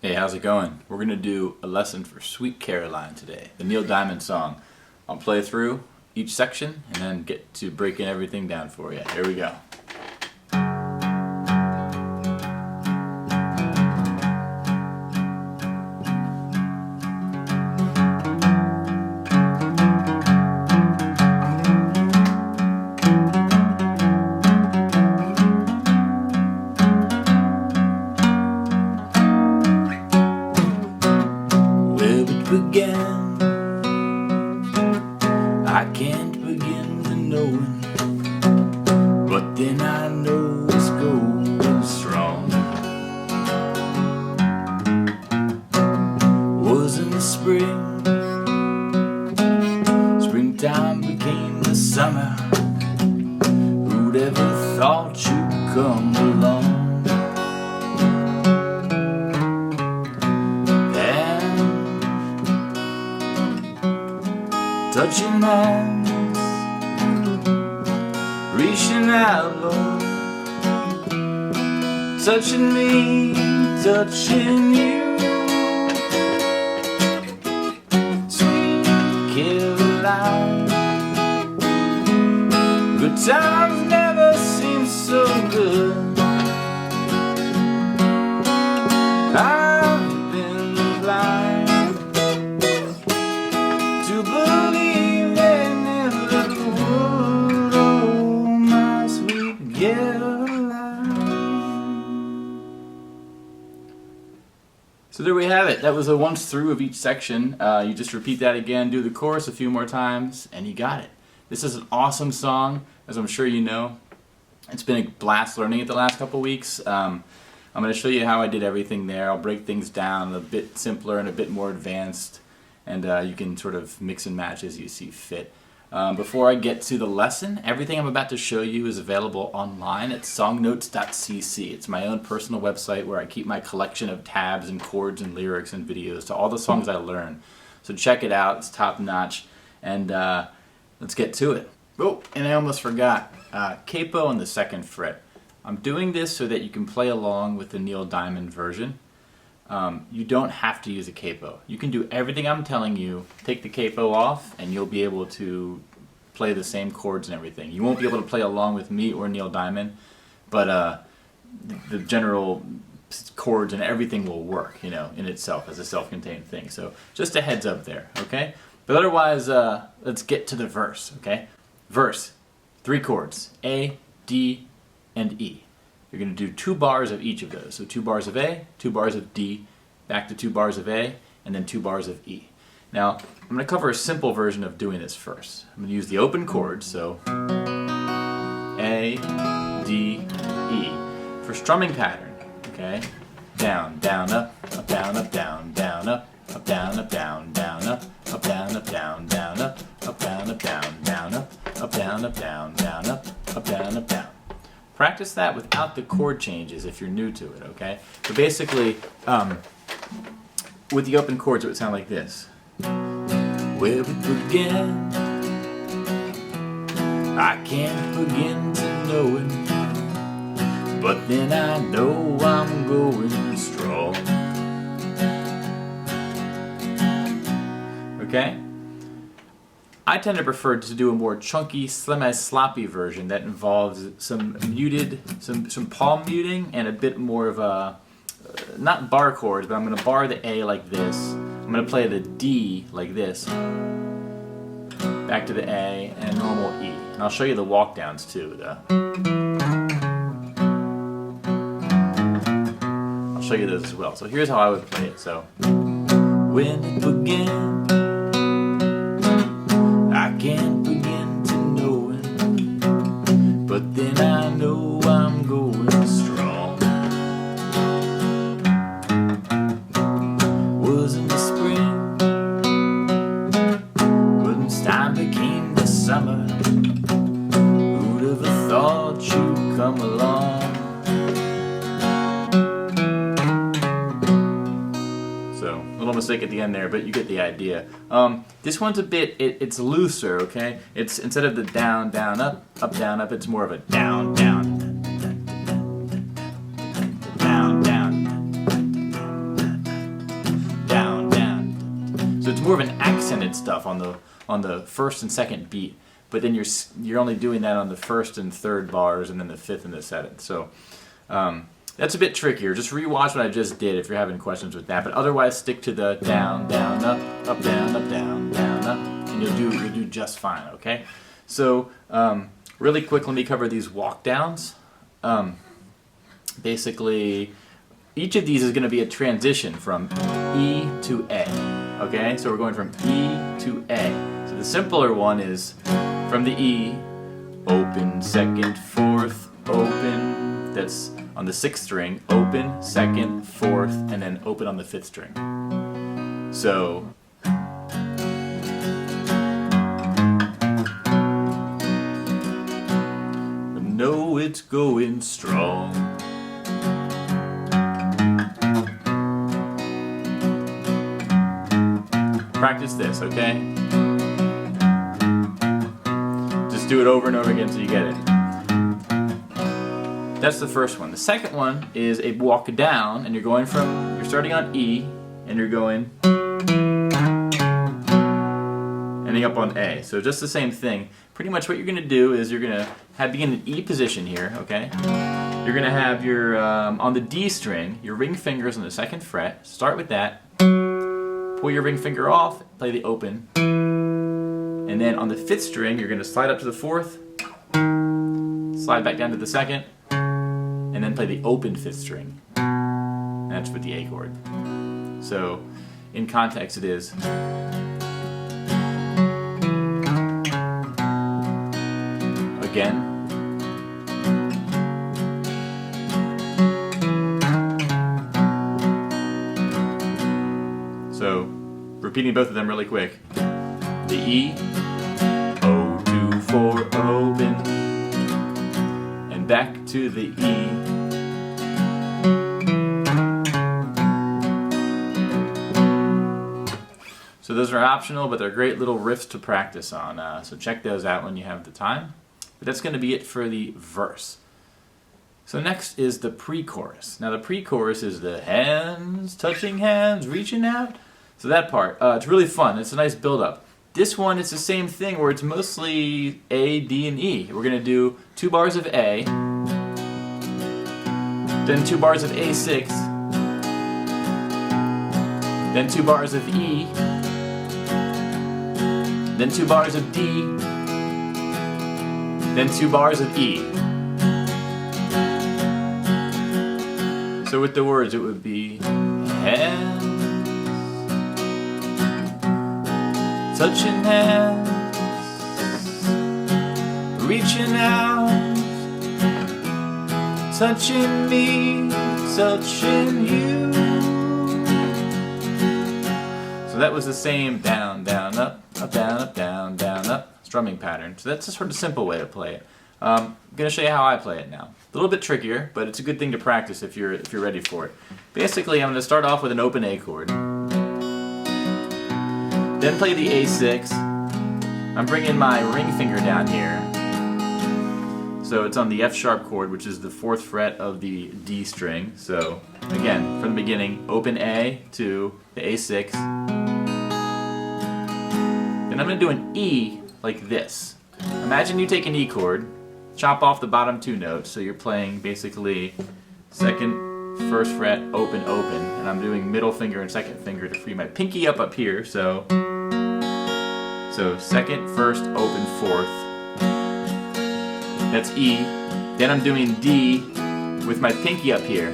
Hey, how's it going? We're going to do a lesson for Sweet Caroline today, the Neil Diamond song. I'll play through each section and then get to breaking everything down for you. Here we go. Began, I can't begin to know it, but then I know it's going strong. Was in the spring, springtime became the summer. Who'd ever thought you'd come along? Touching hands, reaching out, Lord, touching me, touching you. Sweet Caroline, good times never seem so good. I've been blind to believe So there we have it. That was a once through of each section. You just repeat that again, do the chorus a few more times, and you got it. This is an awesome song, as I'm sure you know. It's been a blast learning it the last couple weeks. I'm going to show you how I did everything there. I'll break things down a bit simpler and a bit more advanced, and you can sort of mix and match as you see fit. Before I get to the lesson, everything I'm about to show you is available online at songnotes.cc. It's my own personal website where I keep my collection of tabs and chords and lyrics and videos to all the songs I learn. So check it out, it's top notch, and let's get to it. Oh, and I almost forgot, capo on the 2nd fret. I'm doing this so that you can play along with the Neil Diamond version. You don't have to use a capo. You can do everything I'm telling you, take the capo off, and you'll be able to play the same chords and everything. You won't be able to play along with me or Neil Diamond, but the general chords and everything will work, you know, in itself as a self-contained thing. So just a heads up there, okay? But otherwise, let's get to the verse, okay? Verse, 3 chords, A, D, and E. You're going to do 2 bars of each of those. So 2 bars of A, 2 bars of D, back to 2 bars of A, and then 2 bars of E. Now, I'm going to cover a simple version of doing this first. I'm going to use the open chords, so A, D, E. For strumming pattern, okay? Down, down, up, down, up, down, down, up, down, up, down, down, up, down, up, down, down, up, down, up, down, down, up, down, up, down, down, up, down, up, down. Practice that without the chord changes if you're new to it, okay? But basically, with the open chords, it would sound like this. Where we began, I can't begin to know it, but then I know I'm going strong. Okay? I tend to prefer to do a more chunky, semi-sloppy version that involves some muted, some palm muting and a bit more of a, not bar chords, but I'm going to bar the A like this. I'm going to play the D like this, back to the A, and normal E. And I'll show you the walk downs too. I'll show you those as well. So here's how I would play it. So when it began, I can't begin to know it, but then I know I'm going strong. Was in the spring, when time became the summer. Who'd ever thought you'd come along? So, a little mistake at the end there, but you get the idea. This one's a bit, it's looser, okay? It's, instead of the down, down, up, down, up, it's more of a down, down, down, down. more of an accented stuff on the first and second beat, but then you're only doing that on the first and third bars, and then the fifth and the seventh. So that's a bit trickier. Just rewatch what I just did if you're having questions with that. But otherwise, stick to the down, down, up, down, down, up, and you'll do just fine. Okay. So really quick, let me cover these walk downs. Basically, each of these is going to be a transition from E to A. Okay, so we're going from E to A. So the simpler one is from the E, open, second, fourth, open. That's on the sixth string, open, second, fourth, and then open on the fifth string. So know it's going strong. Practice this, okay? Just do it over and over again until you get it. That's the first one. The second one is a walk down, and you're starting on E, and you're going ending up on A. So just the same thing. Pretty much what you're going to do is you're going to begin in E position here, okay? You're going to have your, on the D string, your ring fingers on the second fret. Start with that. Pull your ring finger off, play the open. And then on the fifth string, you're going to slide up to the fourth, slide back down to the second, and then play the open fifth string. And that's with the A chord. So in context it is again, so repeating both of them really quick. The E, O, 2, 4, open, and back to the E. So those are optional, but they're great little riffs to practice on. So check those out when you have the time. But that's going to be it for the verse. So next is the pre-chorus. Now the pre-chorus is the hands, touching hands, reaching out. So that part, it's really fun. It's a nice build-up. This one, it's the same thing where it's mostly A, D, and E. We're going to do 2 bars of A, then 2 bars of A6, then 2 bars of E, then 2 bars of D, then 2 bars of E. So with the words, it would be hands, touching hands, reaching out, touching me, touching you. So that was the same down, down, up, down, up strumming pattern. So that's a sort of simple way to play it. I'm going to show you how I play it now. A little bit trickier, but it's a good thing to practice if you're ready for it. Basically, I'm going to start off with an open A chord. Then play the A6. I'm bringing my ring finger down here. So it's on the F sharp chord, which is the 4th fret of the D string. So again, from the beginning, open A to the A6. Then I'm going to do an E like this. Imagine you take an E chord, chop off the bottom 2 notes, so you're playing basically 2nd, 1st fret, open, open, and I'm doing middle finger and 2nd finger to free my pinky up here, so 2nd, 1st, open, 4th, that's E. Then I'm doing D with my pinky up here.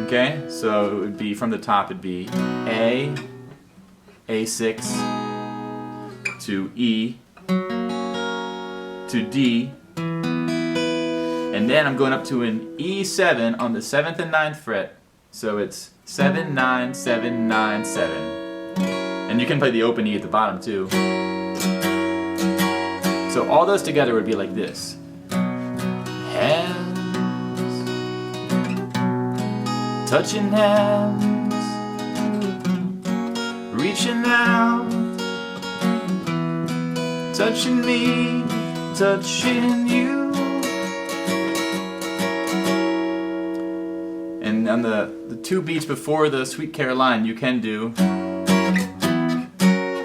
Okay, so it would be from the top, it'd be A, A6, to E, to D, and then I'm going up to an E7 on the 7th and 9th fret, so it's 7, 9, 7, 9, 7, and you can play the open E at the bottom too. So all those together would be like this. Hands, touching hands, reaching out, touching me, touching you. And on the 2 beats before the Sweet Caroline, you can do,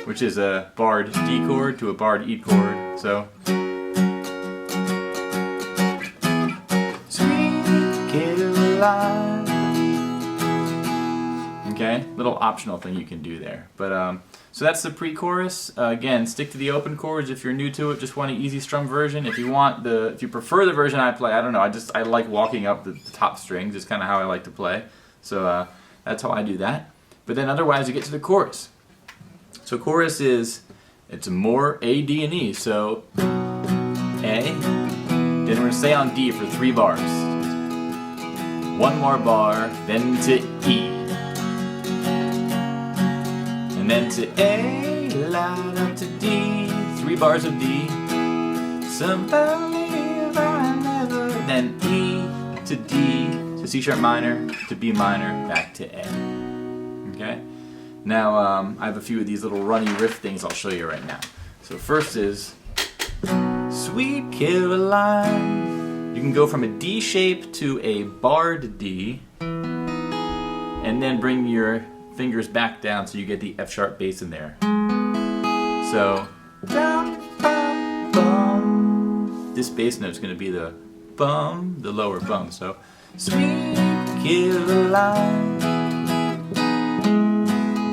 which is a barred D chord to a barred E chord. So, Sweet Caroline. Okay, little optional thing you can do there. But so that's the pre-chorus. Again, stick to the open chords if you're new to it. Just want an easy strum version. If you prefer the version I play, I don't know. I like walking up the top strings. It's kind of how I like to play. So that's how I do that. But then otherwise, you get to the chorus. So chorus it's more A, D, and E. So A. Then we're gonna stay on D for 3 bars. 1 more bar, then to E. And then to A, loud up to D, 3 bars of D. Somebody I never. Then E to D, to C sharp minor, to B minor, back to A. Okay? Now I have a few of these little runny riff things I'll show you right now. So first is Sweet Caroline. You can go from a D shape to a barred D, and then bring your fingers back down so you get the F sharp bass in there. So, this bass note is going to be the bum, the lower bum. So, Sweet Caroline,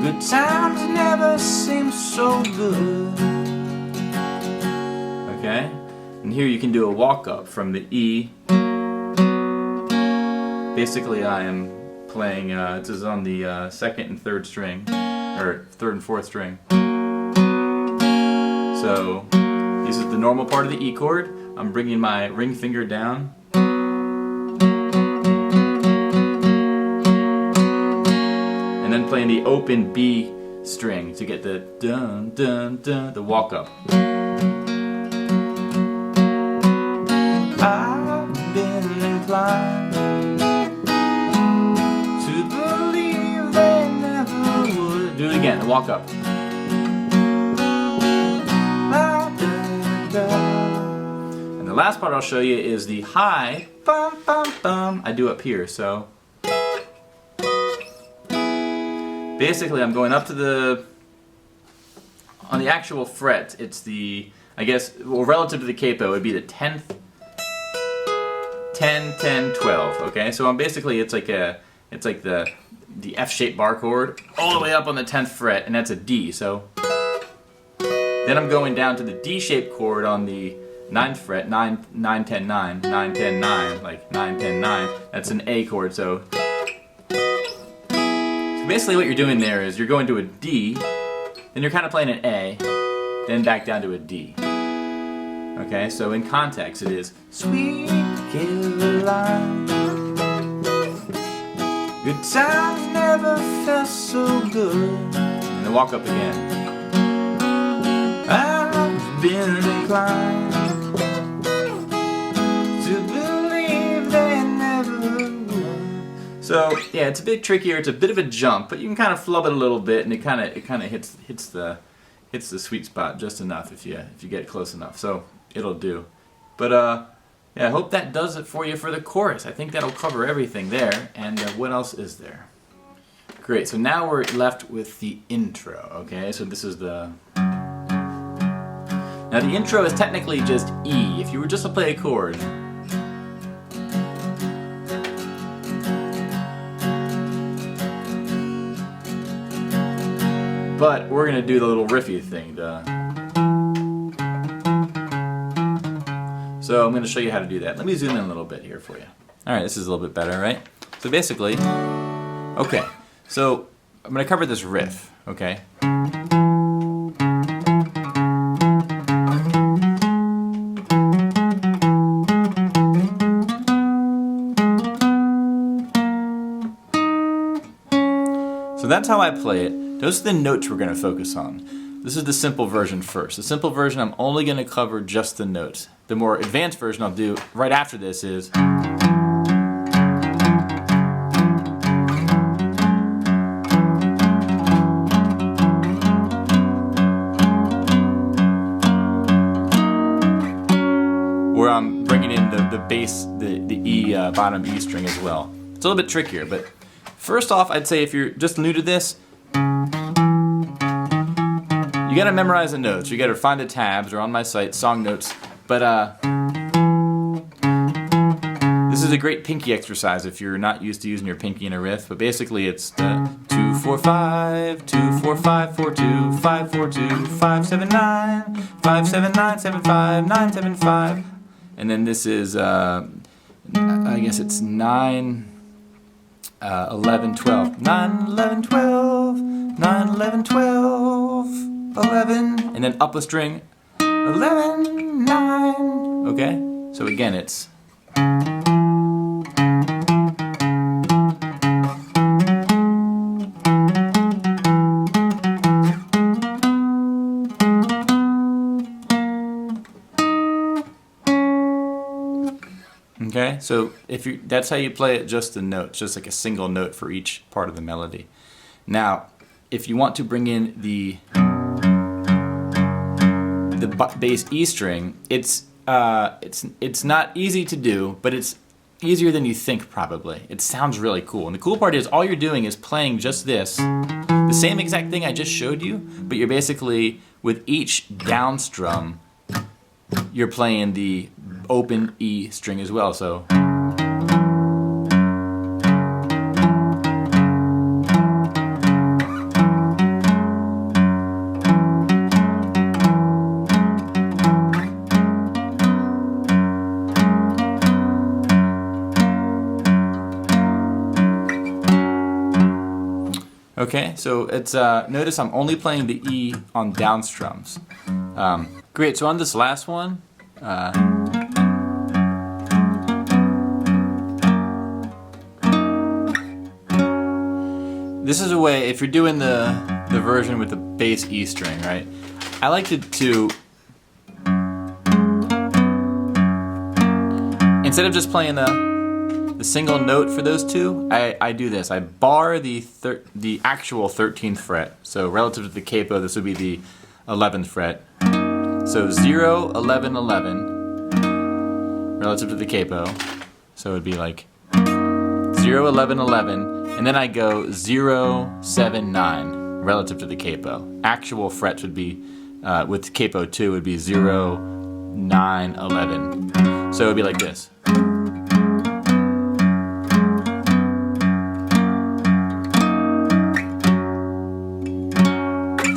good times never seem so good. Okay, and here you can do a walk up from the E. Basically, I am playing, this is on the 2nd and 3rd string, or 3rd and 4th string. So, this is the normal part of the E chord. I'm bringing my ring finger down. And then playing the open B string to get the dun dun dun, the walk up. I've been inclined do it again, walk up. And the last part I'll show you is the high bum bum bum I do up here. So basically I'm going up to on the actual fret, it's the, I guess, well, relative to the capo, it would be the 10th, 10, 10, 12, okay? So I'm basically, it's like the F-shaped bar chord all the way up on the 10th fret, and that's a D. So then I'm going down to the D-shaped chord on the 9th fret, 9, 9, 10, 9, 9, 10, 9, like 9, 10, 9. That's an A chord. So basically what you're doing there is you're going to a D, then you're kind of playing an A, then back down to a D. Okay, so in context it is Sweet Caroline, good times never felt so good. And the walk up again. I've been inclined to believe they never would. So yeah, it's a bit trickier. It's a bit of a jump, but you can kind of flub it a little bit, and it kind of hits the sweet spot just enough if you get close enough. So it'll do. But yeah, I hope that does it for you for the chorus. I think that'll cover everything there. And what else is there? Great, so now we're left with the intro, okay? So this is the... Now the intro is technically just E, if you were just to play a chord. But we're gonna do the little riffy thing, So I'm going to show you how to do that. Let me zoom in a little bit here for you. Alright, this is a little bit better, right? So basically, okay, so I'm going to cover this riff, okay? So that's how I play it. Those are the notes we're going to focus on. This is the simple version first. The simple version, I'm only going to cover just the notes. The more advanced version I'll do right after this is... where I'm bringing in the bass, the E, bottom E string as well. It's a little bit trickier, but first off, I'd say if you're just new to this, you gotta memorize the notes. You gotta find the tabs, or on my site, song notes. But this is a great pinky exercise if you're not used to using your pinky in a riff. But basically, it's 2 4 5 2 4 5 4 2 5 4 2 5 7 9 5 7 9 7 5 9 7 5, and then this is I guess it's 9 11 12 9 11 12 9 11 12 11, and then up a string 11 9. Okay, so again it's okay, so that's how you play it, just the notes, just like a single note for each part of the melody. Now, if you want to bring in the bass E string, it's not easy to do, but it's easier than you think probably. It sounds really cool, and the cool part is all you're doing is playing just this, the same exact thing I just showed you, but you're basically with each down strum, you're playing the open E string as well. So okay, so it's notice I'm only playing the E on down strums. Great, so on this last one, this is a way, if you're doing the version with the bass E string, right? I like to instead of just playing the single note for those two, I do this. I bar the actual 13th fret. So relative to the capo, this would be the 11th fret. So 0, 11, 11 relative to the capo. So it would be like 0, 11, 11, and then I go 0, 7, 9 relative to the capo. Actual frets would be, with capo 2, would be 0, 9, 11. So it would be like this.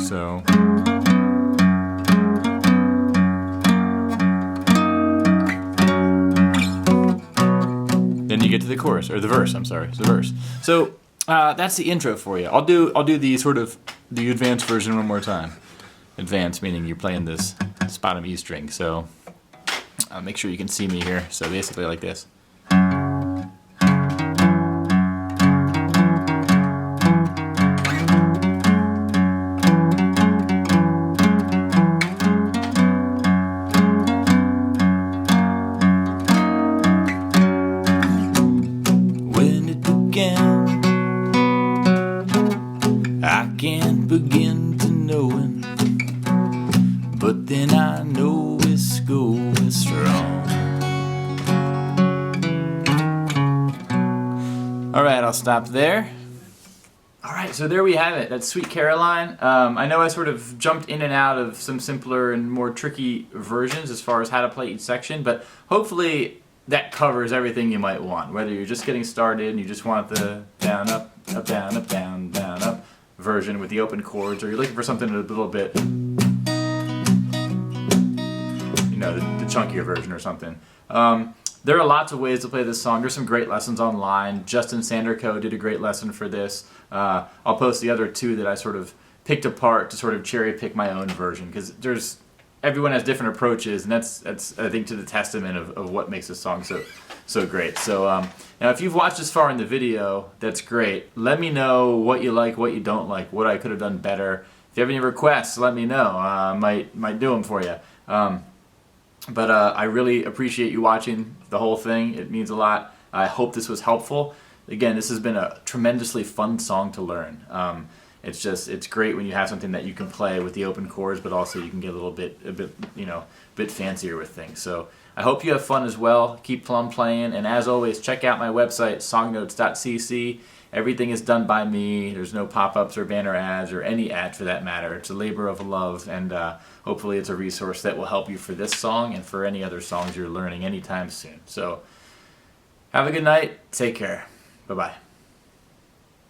So then you get to the chorus, or the verse. I'm sorry, it's the verse. So that's the intro for you. I'll do the sort of the advanced version one more time. Advanced meaning you're playing this bottom E string. So make sure you can see me here. So basically like this. I can't begin to knowing, but then I know it's going strong. Alright, I'll stop there. Alright, so there we have it. That's Sweet Caroline. I know I sort of jumped in and out of some simpler and more tricky versions as far as how to play each section, but hopefully that covers everything you might want. Whether you're just getting started and you just want the down, up, down, up, down, down, up version with the open chords, or you're looking for something a little bit, the chunkier version or something. There are lots of ways to play this song. There's some great lessons online. Justin Sanderco did a great lesson for this. I'll post the other two that I sort of picked apart to sort of cherry pick my own version, because everyone has different approaches, and that's I think to the testament of what makes this song so great. So now if you've watched this far in the video, that's great. Let me know what you like, what you don't like, what I could have done better. If you have any requests, let me know. I might do them for you. But I really appreciate you watching the whole thing. It means a lot. I hope this was helpful. Again, this has been a tremendously fun song to learn. It's great when you have something that you can play with the open chords, but also you can get a bit fancier with things. So I hope you have fun as well. Keep plum playing, and as always, check out my website, songnotes.cc. Everything is done by me. There's no pop-ups or banner ads or any ad for that matter. It's a labor of love, and hopefully it's a resource that will help you for this song and for any other songs you're learning anytime soon. So have a good night. Take care. Bye-bye.